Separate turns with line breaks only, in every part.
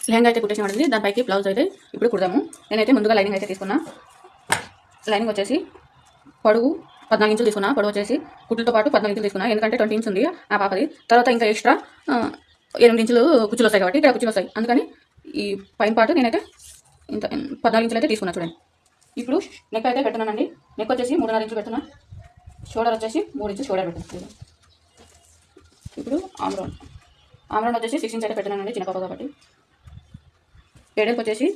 లెహంగా అయితే కుట్టేసిన పడింది. దానిపైకి బ్లౌజ్ అయితే ఇప్పుడు కుడదాము. నేనైతే ముందుగా లైనింగ్ అయితే తీసుకున్నా. లైనింగ్ వచ్చేసి పొడవు 14 ఇంచులు తీసుకున్నా. పొడవు వచ్చేసి కుట్లతో పాటు 14 ఇంచులు తీసుకున్నా. ఎందుకంటే 20 ఇంచ్ ఉంది ఆ పాపది. తర్వాత ఇంకా ఎక్స్ట్రా 8 ఇంచులు కుచ్చులు వస్తాయి కాబట్టి ఇక్కడ కుచ్చులు వస్తాయి. అందుకని ఈ పైన పాటు నేనైతే ఇంత 14 ఇంచులు అయితే తీసుకున్నా. చూడండి. ఇప్పుడు నెక్ అయితే పెడుతున్నానండి. నెక్ వచ్చేసి 3.5 ఇంచులు పెడుతున్నా. షోల్డర్ వచ్చేసి 3 ఇంచులు షోల్డర్ పెడుతున్నాను. ఇప్పుడు ఆమ్రౌండ్ వచ్చేసి 6 ఇంచ్ అయితే పెడుతున్నానండి, చిన్న పాప కాబట్టి. ఏడేపు వచ్చేసి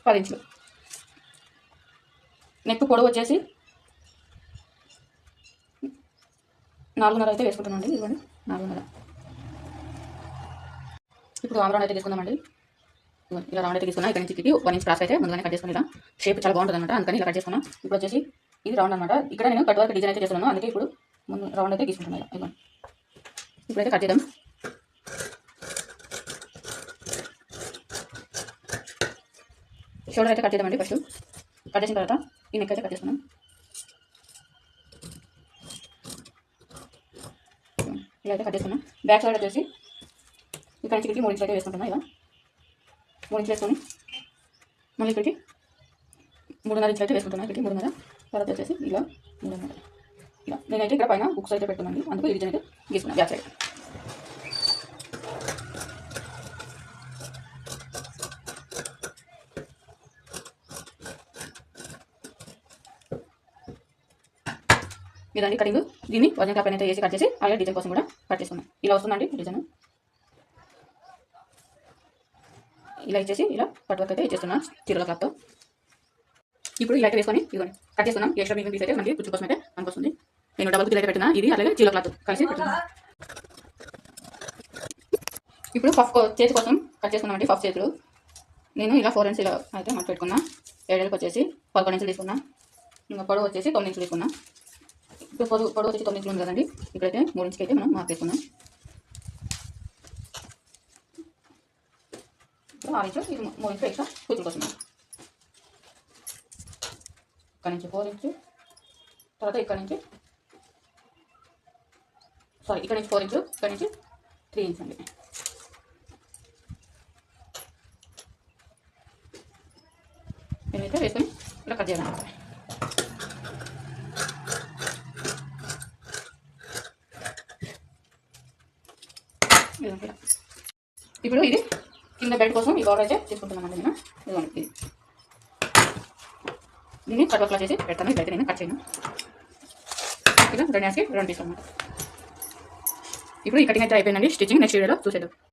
10 ఇంచులు. నెక్ పొడవు వచ్చేసి 4.5 అయితే వేసుకుంటున్నానండి. ఇదిగోండి 4.5. ఇప్పుడు ఆమ్రౌండ్ అయితే తీసుకుందామండి. ఇలా రౌండ్ అయితే తీసుకున్నా. ఇక్కడ నుంచి 1 ఇంచ్ క్రాస్ అయితే ముందుగానే కట్ చేసుకుని ఇలా షేప్ చాలా బాగుంటుంది అనమాట, అందుకని ఇలా కట్ చేసుకున్నా. ఇప్పుడు వచ్చేసి ఇది రౌండ్ అనమాట. ఇక్కడ నేను కట్ వర్క్ డిజైన్ అయితే చేస్తున్నాను, అందుకే ఇప్పుడు ముందు రౌండ్ అయితే తీసుకుంటున్నాను. ఇదిగోండి. ఇప్పుడైతే కట్ చేద్దాం. షోల్డర్ అయితే కట్ చేద్దామండి. ఫస్ట్ కట్ చేసిన తర్వాత ఈ నెక్ అయితే కట్ చేసుకున్నాం. ఇలా అయితే కట్ చేసుకున్నాం. బ్యాక్ సైడ్ వచ్చేసి ఇక్కడ నుంచి 3 ఇంచులు అయితే వేసుకుంటున్నాం. ఇలా 3 ఇంచులు వేసుకొని మళ్ళీ ఇక్కడికి 3.5 ఇంచులు అయితే వేసుకుంటున్నాను. ఇక్కడికి 3.5. తర్వాత వచ్చేసి ఇలా 3.5. ఇలా నేనైతే ఇక్కడ పైన బుక్స్ అయితే పెట్టుకున్నాను, అందుకు ఈ డిజైన్ అయితే గీసుకున్నాను బ్యాక్ సైడ్. ఇదండి కటింగ్. దీన్ని వజన్ క్లాప్ అయితే వేసి కట్ చేసి అలాగే డిజైన్ కోసం కూడా కట్ చేసుకున్నాం. ఇలా వస్తుందండి డిజైన్. ఇలా ఇచ్చేసి ఇలా కట్ వర్క్ అయితే ఇచ్చేస్తున్నా చీరల క్లాప్తో. ఇప్పుడు ఇలా అయితే వేసుకొని ఇదిగోండి కట్ చేసుకున్నాం. ఎక్స్ట్రా మిగిలిన పీస్ అయితే మనకి కుచ్చు కోసం అయితే మనకు వస్తుంది. నేను డబల్ కుచ్చు అయితే పెట్టినా, ఇది అలాగే చీరల క్లాత్ కలిసి పెట్టుకున్నాను. ఇప్పుడు పఫ్ చేతి కోసం కట్ చేసుకున్నామండి. పఫ్ చేతులు నేను ఇలా 4 ఇంచులు అయితే మనకు పెట్టుకున్నా. ఏడేళ్ళకి వచ్చేసి 11 ఇంచులు తీసుకున్నా. ఇంకా పొడవు వచ్చేసి 9 ఇంచులు తీసుకున్నా. ఇప్పుడు పొడవు వచ్చేసి 9 ఇంచులు ఉంది కదండి. ఇప్పుడైతే 3 ఇంచుకి అయితే మనం మార్క్ వేసుకున్నాం. 6 ఇంచులు, ఇది 3 ఇంచులు ఎక్స్ట్రా కుచ్చుల కోసం. ఇక్కడ నుంచి 4 ఇంచు, తర్వాత ఇక్కడ నుంచి 4 ఇంచు, ఇక్కడ నుంచి 3 ఇంచ్ అండి. నేనైతే వేసుకొని ఇలా కట్ చేయాలి. ఇప్పుడు ఇది కింద బెల్ట్ కోసం ఈ బార్డర్ అయితే తీసుకుంటున్నామండి. నేను ఇదిగోండి ఇది దీన్ని కట్ వర్క్లా చేసి పెడతాను. ఇట్లయితే నేను కట్ చేయను. ఇలా 2 హ్యాండ్స్కి 2 పీస్ అనమాట. ఇప్పుడు ఈ కటింగ్ అయితే అయిపోయిందండి. స్టిచ్చింగ్ నెక్స్ట్ వీడియోలో చూసేద్దాం.